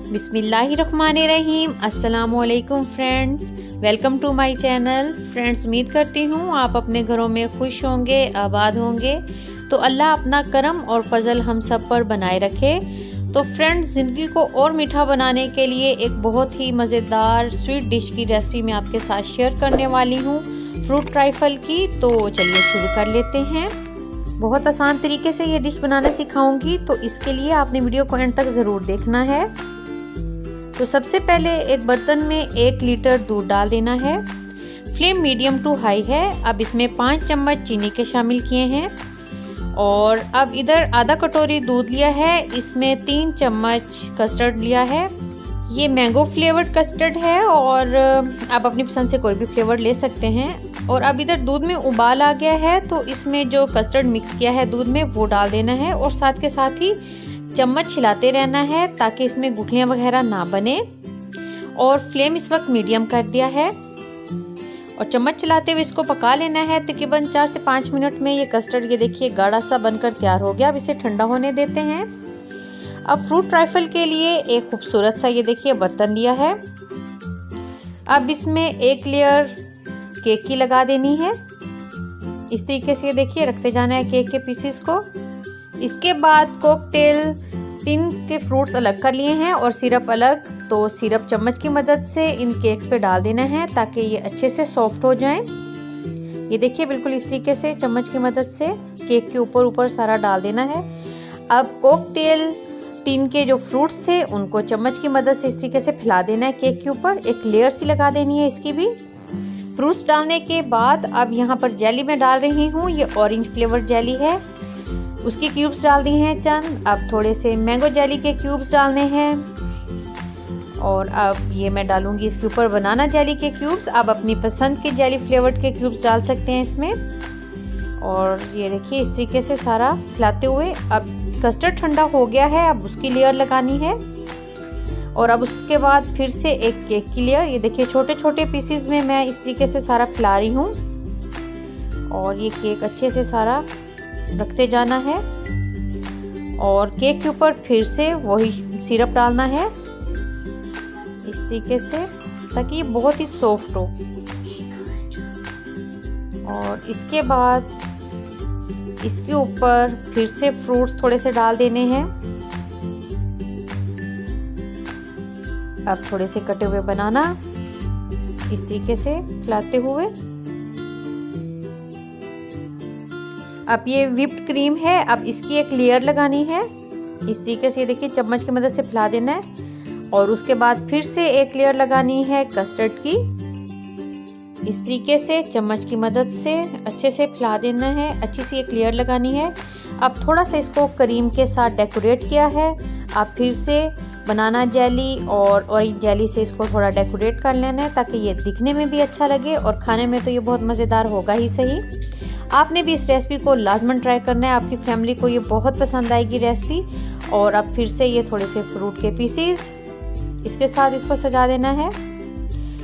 बिस्मिल्लाहिर्रहमानिर्रहीम। अस्सलामुअलैकुम friends, welcome to my channel. Friends, उम्मीद करती हूँ आप अपने घरों में खुश होंगे, आबाद होंगे। तो अल्लाह अपना करम और फजल हम सब पर बनाए रखे। तो फ्रेंड्स, ज़िंदगी को और मीठा बनाने के लिए एक बहुत ही मज़ेदार स्वीट डिश की रेसिपी मैं आपके साथ शेयर करने वाली हूँ, फ्रूट ट्राइफल की। तो चलिए शुरू कर लेते हैं। बहुत आसान तरीके से ये डिश बनाना सिखाऊंगी, तो इसके लिए आपने वीडियो को एंड तक ज़रूर देखना है। तो सबसे पहले एक बर्तन में 1 लीटर दूध डाल देना है। फ्लेम मीडियम टू हाई है। अब इसमें 5 चम्मच चीनी के शामिल किए हैं। और अब इधर आधा कटोरी दूध लिया है, इसमें 3 चम्मच कस्टर्ड लिया है। ये मैंगो फ्लेवर्ड कस्टर्ड है और आप अपनी पसंद से कोई भी फ्लेवर ले सकते हैं। और अब इधर दूध में उबाल आ गया है, तो इसमें जो कस्टर्ड मिक्स किया है दूध में वो डाल देना है और साथ के साथ ही चम्मच हिलाते रहना है ताकि इसमें गुठलियाँ वगैरह ना बने। और फ्लेम इस वक्त मीडियम कर दिया है और चम्मच चलाते हुए इसको पका लेना है। तकरीबन 4 से 5 मिनट में ये कस्टर्ड, ये देखिए, गाढ़ा सा बनकर तैयार हो गया। अब इसे ठंडा होने देते हैं। अब फ्रूट ट्राइफल के लिए एक खूबसूरत सा, ये देखिए, बर्तन लिया है। अब इसमें 1 लेयर केक की लगा देनी है। इस तरीके से, ये देखिए, रखते जाना है केक के पीसेस को। इसके बाद कॉकटेल टिन के फ्रूट्स अलग कर लिए हैं और सिरप अलग। तो सिरप चम्मच की मदद से इन केक्स पे डाल देना है ताकि ये अच्छे से सॉफ्ट हो जाएं। ये देखिए, बिल्कुल इस तरीके से चम्मच की मदद से केक के ऊपर सारा डाल देना है। अब कॉकटेल टिन के जो फ्रूट्स थे उनको चम्मच की मदद से इस तरीके से फैला देना है केक के ऊपर। एक लेयर सी लगा देनी है इसकी भी। फ्रूट्स डालने के बाद अब यहाँ पर जेली में डाल रही हूँ। ये ऑरेंज फ्लेवर जेली है, उसकी क्यूब्स डाल दी हैं चंद। अब थोड़े से मैंगो जेली के क्यूब्स डालने हैं और अब ये मैं डालूंगी इसके ऊपर बनाना जेली के क्यूब्स। आप अपनी पसंद के जेली फ्लेवर्ड के क्यूब्स डाल सकते हैं इसमें। और ये देखिए, इस तरीके से सारा फैलाते हुए। अब कस्टर्ड ठंडा हो गया है, अब उसकी लेयर लगानी है। और अब उसके बाद फिर से एक केक की लेयर। ये देखिए, छोटे छोटे पीसेस में मैं इस तरीके से सारा फैला रही हूँ और ये केक अच्छे से सारा रखते जाना है। और केक के ऊपर फिर से वही सिरप डालना है इस तरीके से ताकि ये बहुत ही सॉफ्ट हो। और इसके बाद इसके ऊपर फिर से फ्रूट्स थोड़े से डाल देने हैं। अब थोड़े से कटे हुए बनाना इस तरीके से फैलाते हुए। अब ये व्हिप्ड क्रीम है, अब इसकी एक लेयर लगानी है इस तरीके से। ये देखिए, चम्मच की मदद से फैला देना है और उसके बाद फिर से एक लेयर लगानी है कस्टर्ड की। इस तरीके से चम्मच की मदद से अच्छे से फैला देना है, अच्छी सी एक लेयर लगानी है। अब थोड़ा सा इसको क्रीम के साथ डेकोरेट किया है। आप फिर से बनाना जेली और ऑरेंज जेली से इसको थोड़ा डेकोरेट कर लेना है ताकि ये दिखने में भी अच्छा लगे और खाने में तो ये बहुत मज़ेदार होगा ही सही। आपने भी इस रेसिपी को लाजमन ट्राई करना है, आपकी फैमिली को ये बहुत पसंद आएगी रेसिपी। और अब फिर से ये थोड़े से फ्रूट के पीसेस इसके साथ इसको सजा देना है।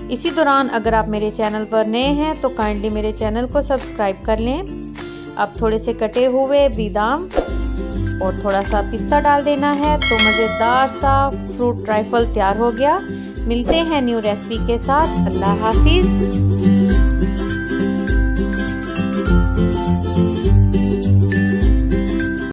इसी दौरान अगर आप मेरे चैनल पर नए हैं तो काइंडली मेरे चैनल को सब्सक्राइब कर लें। अब थोड़े से कटे हुए बादाम और थोड़ा सा पिस्ता डाल देना है। तो मज़ेदार सा फ्रूट ट्राइफल तैयार हो गया। मिलते हैं न्यू रेसिपी के साथ। अल्लाह हाफिज़।